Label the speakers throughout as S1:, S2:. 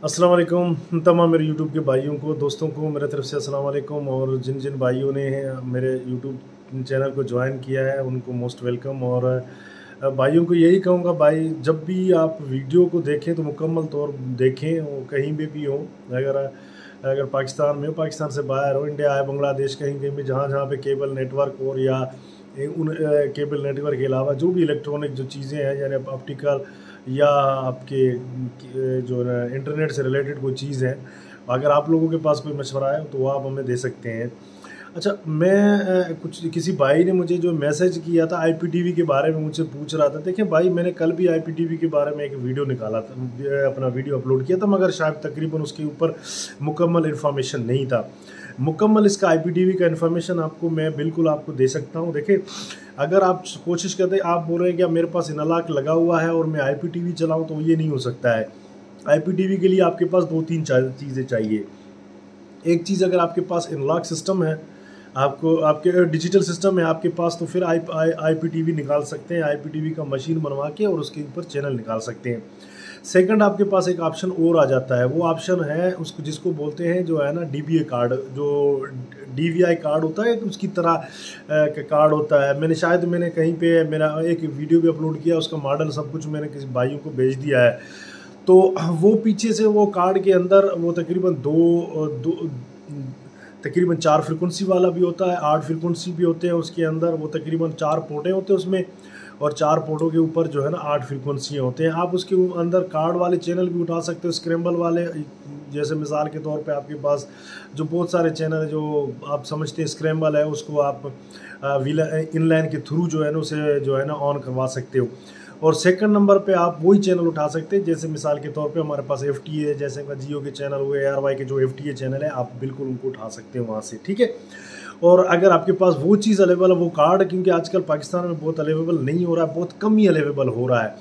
S1: अस्सलाम वालेकुम तमाम मेरे यूट्यूब के भाइयों को दोस्तों को मेरे तरफ से अस्सलाम वालेकुम। और जिन जिन भाइयों ने मेरे यूट्यूब चैनल को ज्वाइन किया है उनको मोस्ट वेलकम। और भाइयों को यही कहूँगा, भाई जब भी आप वीडियो को देखें तो मुकम्मल तौर देखें, वो कहीं भी हो, अगर अगर पाकिस्तान में हो, पाकिस्तान से बाहर हो, इंडिया है, बांग्लादेश, कहीं कहीं भी जहाँ जहाँ पे केबल नेटवर्क और या उन केबल नेटवर्क के अलावा जो भी इलेक्ट्रॉनिक जो चीज़ें हैं, यानी ऑप्टिकल या आपके जो है इंटरनेट से रिलेटेड कोई चीज़ है, अगर आप लोगों के पास कोई मशवरा है तो वो आप हमें दे सकते हैं। अच्छा, मैं कुछ किसी भाई ने मुझे जो मैसेज किया था आईपीटीवी के बारे में, मुझसे पूछ रहा था। देखिए भाई, मैंने कल भी आईपीटीवी के बारे में एक वीडियो निकाला था, अपना वीडियो अपलोड किया था, मगर शायद तकरीबन उसके ऊपर मुकम्मल इन्फॉर्मेशन नहीं था। मुकम्मल इसका आईपीटीवी का इन्फॉर्मेशन आपको मैं बिल्कुल आपको दे सकता हूँ। देखिए, अगर आप कोशिश करते, आप बोल रहे हैं कि मेरे पास इनलॉक लगा हुआ है और मैं आईपीटीवी चलाऊँ, तो ये नहीं हो सकता है। आईपीटीवी के लिए आपके पास दो तीन चीज़ें चाहिए। एक चीज़, अगर आपके पास इनलॉक सिस्टम है, आपको आपके डिजिटल सिस्टम है आपके पास, तो फिर आईपीटीवी निकाल सकते हैं, आईपीटीवी का मशीन बनवा के और उसके ऊपर चैनल निकाल सकते हैं। सेकंड, आपके पास एक ऑप्शन और आ जाता है, वो ऑप्शन है उसको जिसको बोलते हैं जो है ना डीबीए कार्ड, जो डीवीआई कार्ड होता है, उसकी तरह का कार्ड होता है। मैंने कहीं पे मेरा एक वीडियो भी अपलोड किया, उसका मॉडल सब कुछ मैंने किसी भाइयों को भेज दिया है। तो वो पीछे से वो कार्ड के अंदर वो तकरीबन 4 फ्रिक्वेंसी वाला भी होता है, 8 फ्रिक्वेंसी भी होते हैं उसके अंदर। वो तकरीबन 4 पोर्टें होते हैं उसमें, और 4 पोर्टों के ऊपर जो है ना 8 फ्रिक्वेंसियाँ होते हैं। आप उसके अंदर कार्ड वाले चैनल भी उठा सकते हो, स्क्रैम्बल वाले, जैसे मिसाल के तौर पे आपके पास जो बहुत सारे चैनल जो आप समझते हैं स्क्रैम्बल है, उसको आप इनलाइन के थ्रू जो है ना उसे जो है ना ऑन करवा सकते हो। और सेकंड नंबर पे आप वही चैनल उठा सकते हैं, जैसे मिसाल के तौर पे हमारे पास एफटीए, जैसे जियो के चैनल हुए, एयरवाई के जो एफटीए चैनल है, आप बिल्कुल उनको उठा सकते हैं वहाँ से, ठीक है। और अगर आपके पास वो चीज़ अवेलेबल है, वो कार्ड, क्योंकि आजकल पाकिस्तान में बहुत अवेलेबल नहीं हो रहा है, बहुत कम ही अवेलेबल हो रहा है,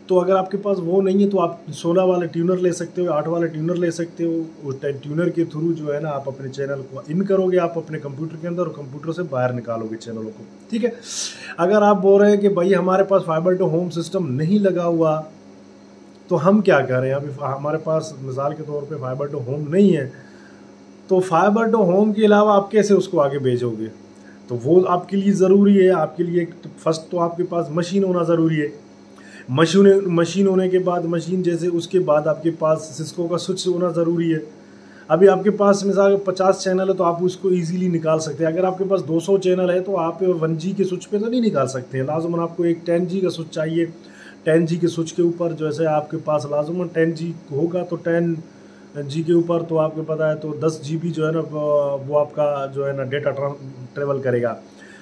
S1: तो अगर आपके पास वो नहीं है तो आप 16 वाले ट्यूनर ले सकते हो, 8 वाले ट्यूनर ले सकते हो। उस ट्यूनर के थ्रू जो है ना आप अपने चैनल को इन करोगे, आप अपने कंप्यूटर के अंदर, और कंप्यूटर से बाहर निकालोगे चैनलों को, ठीक है। अगर आप बोल रहे हैं कि भाई हमारे पास फाइबर टू होम सिस्टम नहीं लगा हुआ, तो हम क्या करें? अभी हमारे पास मिसाल के तौर पे फाइबर टू होम नहीं है, तो फाइबर टू होम के अलावा आप कैसे उसको आगे भेजोगे? तो वो आपके लिए ज़रूरी है। आपके लिए फर्स्ट तो आपके पास मशीन होना ज़रूरी है। मशीन होने के बाद, मशीन जैसे उसके बाद आपके पास सिस्को का स्विच होना ज़रूरी है। अभी आपके पास मिसाल 50 चैनल है तो आप उसको इजीली निकाल सकते हैं। अगर आपके पास 200 चैनल है तो आप 1G के स्विच पे तो नहीं निकाल सकते हैं, लाजमन आपको एक 10G का स्विच चाहिए। 10G के स्विच के ऊपर जैसे आपके पास लाजमन 10G होगा, तो 10G के ऊपर तो आपको पता है तो 10 GB जो है ना वो आपका जो है ना डेटा ट्रेवल करेगा।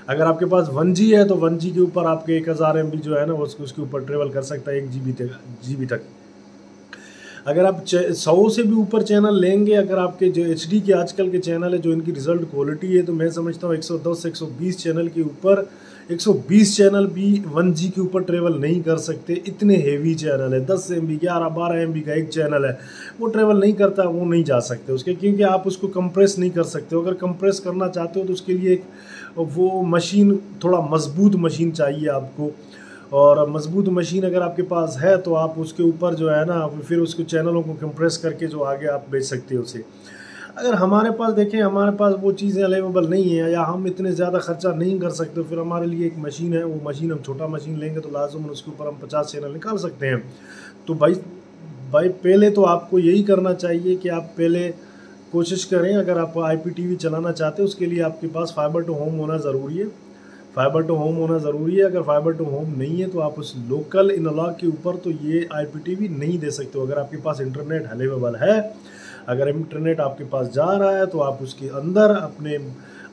S1: अगर आपके पास 1G है तो 1G के ऊपर आपके 1000 MB जो है ना उसके ऊपर ट्रेवल कर सकता है 1 GB तक। अगर आप 100 से भी ऊपर चैनल लेंगे, अगर आपके जो HD के आजकल के चैनल है, जो इनकी रिजल्ट क्वालिटी है, तो मैं समझता हूँ 110 से 120 चैनल के ऊपर, 120 चैनल भी 1G के ऊपर ट्रेवल नहीं कर सकते। इतने हेवी चैनल है, 10 MB 11-12 MB का एक चैनल है, वो ट्रेवल नहीं करता, वो नहीं जा सकते उसके, क्योंकि आप उसको कंप्रेस नहीं कर सकते हो। अगर कंप्रेस करना चाहते हो तो उसके लिए एक वो मशीन, थोड़ा मजबूत मशीन चाहिए आपको। और मजबूत मशीन अगर आपके पास है तो आप उसके ऊपर जो है ना फिर उसको चैनलों को कंप्रेस करके जो आगे आप बेच सकते हो उसे। अगर हमारे पास देखें, हमारे पास वो चीज़ें अवेलेबल नहीं है, या हम इतने ज़्यादा ख़र्चा नहीं कर सकते, फिर हमारे लिए एक मशीन है, वो मशीन हम छोटा मशीन लेंगे तो लाजम उसके ऊपर हम 50 चैनल निकाल सकते हैं। तो भाई पहले तो आपको यही करना चाहिए कि आप पहले कोशिश करें, अगर आप IPTV चलाना चाहते हैं उसके लिए आपके पास फाइबर टू होम होना ज़रूरी है। फाइबर टू होम होना ज़रूरी है। अगर फाइबर टू होम नहीं है तो आप उस लोकल इनलॉक के ऊपर तो ये IPTV नहीं दे सकते हो। अगर आपके पास इंटरनेट अवेलेबल है, अगर इंटरनेट आपके पास जा रहा है, तो आप उसके अंदर अपने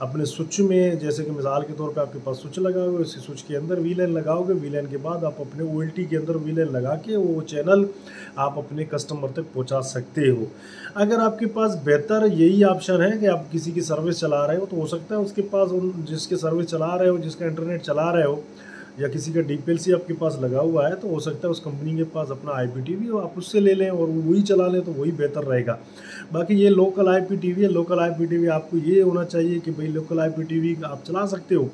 S1: अपने स्विच में, जैसे कि मिसाल के तौर पे आपके पास स्विच लगा हुआ है, उसी स्विच के अंदर VLAN लगाओगे, VLAN के बाद आप अपने OLT के अंदर VLAN लगा के वो चैनल आप अपने कस्टमर तक पहुंचा सकते हो। अगर आपके पास बेहतर यही ऑप्शन है कि आप किसी की सर्विस चला रहे हो, तो हो सकता है उसके पास जिसके सर्विस चला रहे हो, जिसका इंटरनेट चला रहे हो, या किसी का DPLC आपके पास लगा हुआ है, तो हो सकता है उस कंपनी के पास अपना IPTV हो, आप उससे ले लें और वही चला लें, तो वही बेहतर रहेगा। बाकी ये लोकल IPTV है, लोकल IPTV आपको ये होना चाहिए कि भाई लोकल IPTV आप चला सकते हो,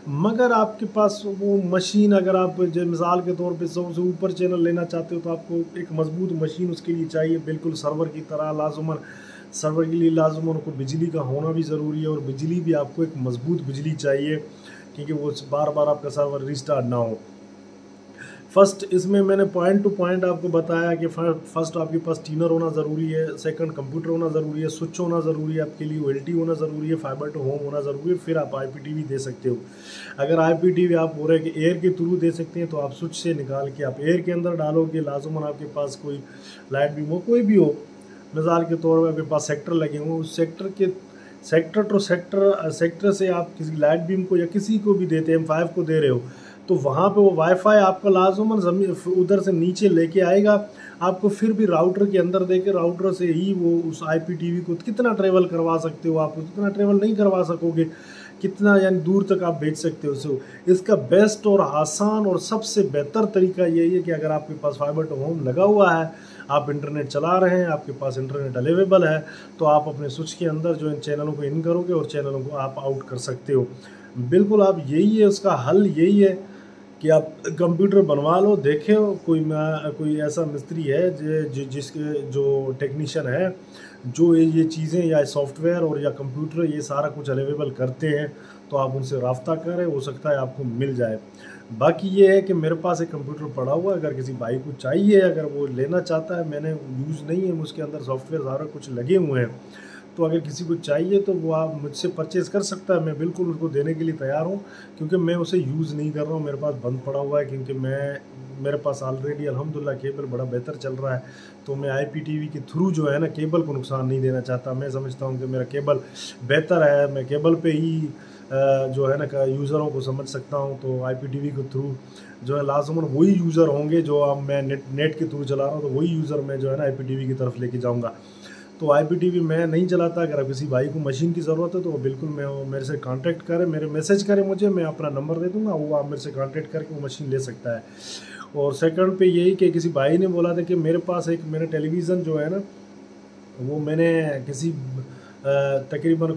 S1: मगर आपके पास वो मशीन, अगर आप जो मिसाल के तौर पे 100 से ऊपर चैनल लेना चाहते हो तो आपको एक मजबूत मशीन उसके लिए चाहिए, बिल्कुल सर्वर की तरह लाजुमन। सर्वर के लिए लाजुमन को बिजली का होना भी ज़रूरी है, और बिजली भी आपको एक मजबूत बिजली चाहिए, क्योंकि वो बार बार आपका सर्वर रिस्टार्ट ना हो। फर्स्ट इसमें मैंने पॉइंट टू पॉइंट आपको बताया कि फर्स्ट आपके पास टीनर होना ज़रूरी है, सेकंड कंप्यूटर होना ज़रूरी है, स्विच होना ज़रूरी है आपके लिए, OLT होना ज़रूरी है, फाइबर टू होम होना ज़रूरी है, फिर आप IPTV दे सकते हो। अगर IPTV आप बोल रहे हैं कि एयर के थ्रू दे सकते हैं, तो आप स्विच से निकाल के आप एयर के अंदर डालोगे, लाजुमन आपके पास कोई लाइट बीम हो, कोई भी हो, मिसाल के तौर पर आपके पास सेक्टर लगे हों, उस सेक्टर के सेक्टर टू सेक्टर से आप किसी लाइट बीम को या किसी को भी देते हैं, M5 को दे रहे हो, तो वहाँ पे वो वाईफाई आपका लाजुमन ज़मीन उधर से नीचे लेके आएगा आपको, फिर भी राउटर के अंदर देके राउटर से ही वो उस IPTV को कितना ट्रेवल करवा सकते हो, आप उतना ट्रेवल नहीं करवा सकोगे, कितना यानी दूर तक आप भेज सकते हो। सो इसका बेस्ट और आसान और सबसे बेहतर तरीका यही है कि अगर आपके पास फाइबर टू होम लगा हुआ है, आप इंटरनेट चला रहे हैं, आपके पास इंटरनेट अवेलेबल है, तो आप अपने स्विच के अंदर जो इन चैनलों को इन करोगे और चैनलों को आप आउट कर सकते हो। बिल्कुल आप यही है, उसका हल यही है कि आप कंप्यूटर बनवा लो। देखे हो कोई ऐसा मिस्त्री है जिसके जो टेक्नीशियन है जो ये चीज़ें या सॉफ्टवेयर और या कंप्यूटर ये सारा कुछ अवेलेबल करते हैं, तो आप उनसे राब्ता करें, हो सकता है आपको मिल जाए। बाकी ये है कि मेरे पास एक कंप्यूटर पड़ा हुआ है, अगर किसी भाई को चाहिए, अगर वो लेना चाहता है, मैंने यूज़ नहीं है, उसके अंदर सॉफ्टवेयर सारा कुछ लगे हुए हैं, तो अगर किसी को चाहिए तो वो आप मुझसे परचेज़ कर सकता है। मैं बिल्कुल उसको देने के लिए तैयार हूँ, क्योंकि मैं उसे यूज़ नहीं कर रहा हूँ, मेरे पास बंद पड़ा हुआ है, क्योंकि मेरे पास ऑलरेडी अल्हम्दुलिल्लाह केबल बड़ा बेहतर चल रहा है, तो मैं IPTV के थ्रू जो है ना केबल को नुकसान नहीं देना चाहता। मैं समझता हूँ कि मेरा केबल बेहतर है, मैं केबल पे ही जो है ना यूज़रों को समझ सकता हूँ, तो IPTV के थ्रू जो है लाजमन वही यूज़र होंगे जो अब मैं नेट के थ्रू चला रहा हूँ, तो वही यूज़र मैं जो है ना IPTV की तरफ लेके जाऊँगा। तो IPTV मैं नहीं चलाता। अगर किसी भाई को मशीन की ज़रूरत है तो वो बिल्कुल मेरे से कांटेक्ट करें, मेरे मैसेज करें मुझे, मैं अपना नंबर दे दूँगा, वो आप मेरे से कांटेक्ट करके वो मशीन ले सकता है। और सेकंड पे यही कि किसी भाई ने बोला था कि मेरे पास एक मेरा टेलीविज़न जो है ना, वो मैंने किसी तकरीबन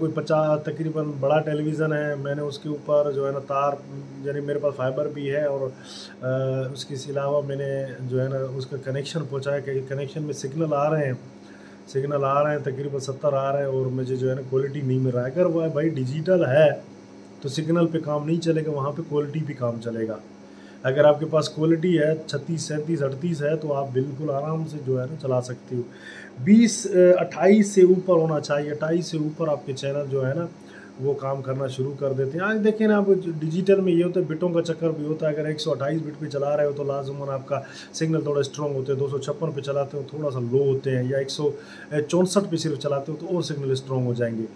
S1: तकरीबन बड़ा टेलीविज़न है, मैंने उसके ऊपर जो है ना तार, यानी मेरे पास फाइबर भी है, और उसके अलावा मैंने जो है ना उसका कनेक्शन पहुँचाया कि कनेक्शन में सिग्नल आ रहे हैं तकरीबन 70 आ रहे हैं, और मुझे जो है ना क्वालिटी नहीं मिल रहा है। अगर वह भाई डिजिटल है तो सिग्नल पे काम नहीं चलेगा, वहाँ पे क्वालिटी पे काम चलेगा। अगर आपके पास क्वालिटी है 36, 37, 38 है, तो आप बिल्कुल आराम से जो है ना चला सकते हो। 28 से ऊपर होना चाहिए, 28 से ऊपर आपके चैनल जो है ना वो काम करना शुरू कर देते हैं। आज देखें ना, आप डिजिटल में ये होता है, बिटों का चक्कर भी होता है। अगर 128 बिट पे चला रहे हो तो लाजमन आपका सिग्नल थोड़ा स्ट्रॉन्ग होते हैं, 256 पे चलाते हो थोड़ा सा लो होते हैं, या 164 पे सिर्फ चलाते हो तो और सिग्नल स्ट्रॉन्ग हो जाएंगे।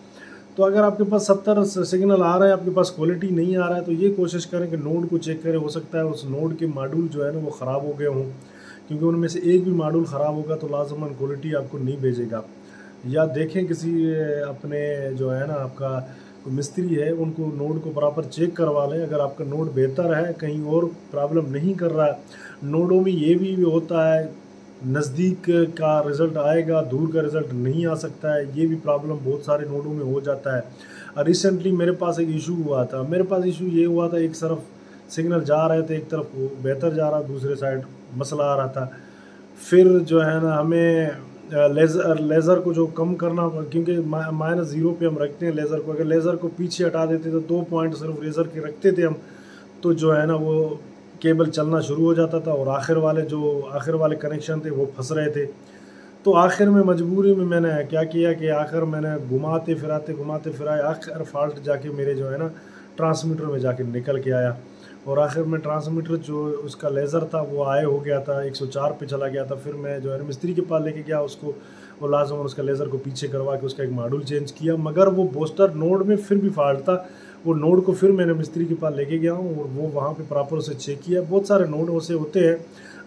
S1: तो अगर आपके पास 70 सिग्नल आ रहा है, आपके पास क्वालिटी नहीं आ रहा है, तो ये कोशिश करें कि नोड को चेक करें। हो सकता है उस नोड के मॉड्यूल जो है ना वो ख़राब हो गए हों, क्योंकि उनमें से एक भी मॉड्यूल ख़राब होगा तो लाजमन क्वालिटी आपको नहीं भेजेगा। या देखें किसी अपने जो है ना आपका कोई मिस्त्री है, उनको नोड को बराबर चेक करवा लें। अगर आपका नोड बेहतर है, कहीं और प्रॉब्लम नहीं कर रहा है, नोडों में ये भी होता है नज़दीक का रिज़ल्ट आएगा, दूर का रिज़ल्ट नहीं आ सकता है, ये भी प्रॉब्लम बहुत सारे नोडों में हो जाता है। रिसेंटली मेरे पास एक इशू हुआ था, ये हुआ था, एक तरफ सिग्नल जा रहे थे, एक तरफ बेहतर जा रहा, दूसरे साइड मसला आ रहा था। फिर जो है ना हमें लेज़र को जो कम करना, क्योंकि -0 पे हम रखते हैं लेज़र को, अगर लेज़र को पीछे हटा देते तो 2 पॉइंट सिर्फ लेज़र के रखते थे हम, तो जो है ना वो केबल चलना शुरू हो जाता था, और आखिर वाले कनेक्शन थे वो फंस रहे थे। तो आखिर में मजबूरी में मैंने क्या किया कि आखिर मैंने घुमाते फिराए आखिर फॉल्ट जाके मेरे जो है ना ट्रांसमीटर में जाके निकल के आया, और आखिर में ट्रांसमीटर जो उसका लेज़र था वो हो गया था, 104 पे चला गया था। फिर मैं जो है ना मिस्त्री के पास लेके गया उसको, वो लाजम उसका लेज़र को पीछे करवा के उसका एक मॉड्यूल चेंज किया, मगर वो बूस्टर नोड में फिर भी फॉल्ट था। वो नोड को फिर मैंने मिस्त्री के पास लेके गया हूँ, और वो वहाँ पे प्रॉपर उसे चेक किया। बहुत सारे नोड ऐसे होते हैं,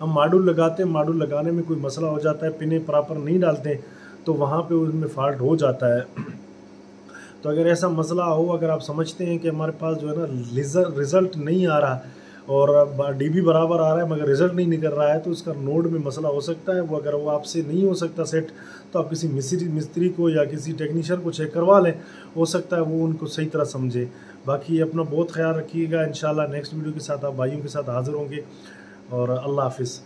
S1: हम मॉड्यूल लगाते हैं, मॉड्यूल लगाने में कोई मसला हो जाता है, पिने प्रॉपर नहीं डालते, तो वहाँ पे उसमें फॉल्ट हो जाता है। तो अगर ऐसा मसला हो, अगर आप समझते हैं कि हमारे पास जो है ना रिज़ल्ट नहीं आ रहा, और DB बराबर आ रहा है मगर रिज़ल्ट नहीं निकल रहा है, तो उसका नोड में मसला हो सकता है। वो अगर वो आपसे नहीं हो सकता सेट, तो आप किसी मिस्त्री को या किसी टेक्नीशियन को चेक करवा लें, हो सकता है वो उनको सही तरह समझे। बाकी अपना बहुत ख्याल रखिएगा। इंशाल्लाह नेक्स्ट वीडियो के साथ आप भाइयों के साथ हाज़िर होंगे, और अल्लाह हाफिज़।